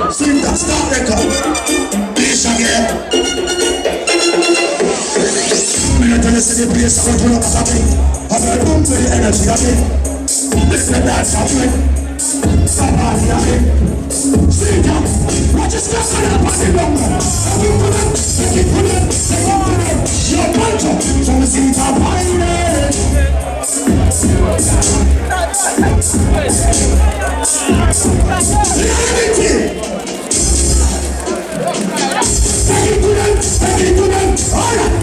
Sing that start record. This again. Me not tell you see the place I pull up a happy. I got room to the energy of it. Listen to that something. Somebody of it. Sing that. Watch your step on the body number. We put it, we keep put it, they go on it. Your punch up, so we see it up high there. Reality. Take it to them, all right.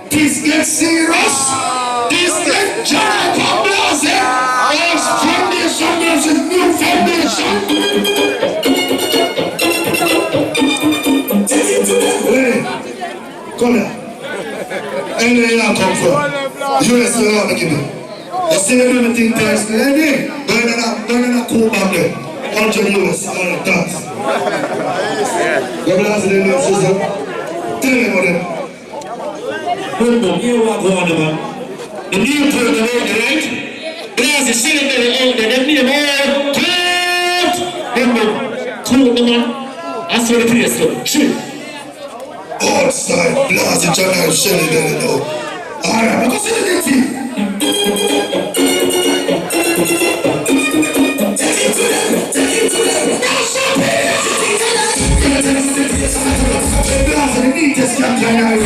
This gets serious. This gets giant blazing. Yes, foundation, there's a new foundation. Hey, come here. Anywhere you come from, US will not give me. You see everything personally. Don't cool back there. 100 US on the tax. You're blasting the new system. Tell me about it. Good man, you walk on the man. The new program out there, right? There's a cylinder out there, them name all Coot! Them man, Coot the man. That's where the place go. Chill. Outside, blasting John and Shelly there now. Alright, I'm going to see the team. Take it to them. Now stop it. Blasting the neatest captain now.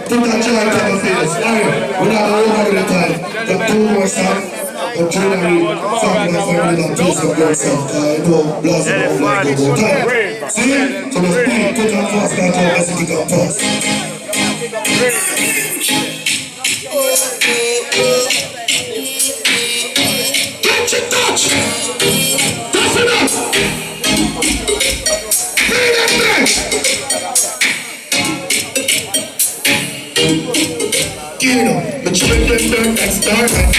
Put that joy on my face. We're not over the time. The 2 more songs. The jewelry, something that's very little piece of yourself. I know, blast it off like the whole time. See? So let's put that fast, that time, let's kick up fast. Touch it, touch! That's enough! Bring that back! You know, the children don't and start and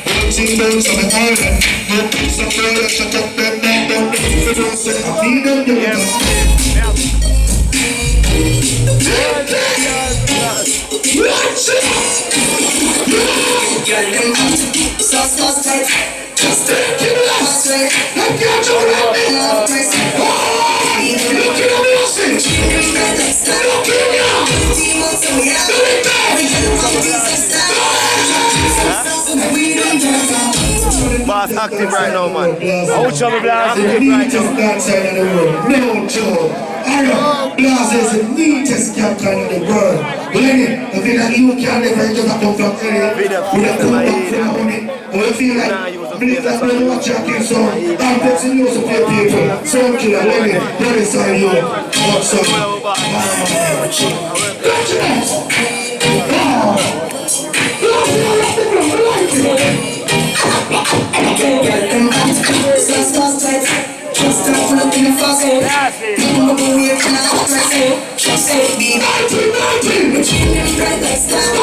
watching those on the island. No piece of water, shut up them down, don't need to know, say I need them, you know. Watch it! Get them out, sauce tight. Just take it last way. Like you're doing me. Look at the message. Look at Boss active right now, man. How shall we blast active right now? Dancer in the world. No joke. Blast is the neatest captain in the world. Lenny, I feel like you can never just come from area with a cool back from money. Or you feel like believe that when you watch your kids song, I'm boxing you to play people. Sound killer, Lenny, that is how you watch some. Catch it out! Just start to look in the fast food. People go away from the outside food. Just say, be 19. But you never try that style.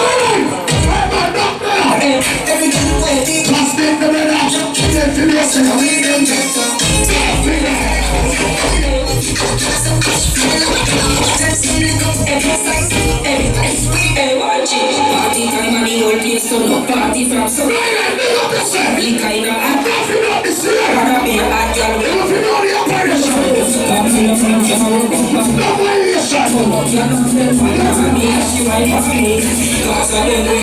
Everything will be lost in the middle. Get to this and we don't get to. Everybody's free, everybody. Party time and the whole place so no party from so. Liquor in a hat. Para be a hot girl. Come on,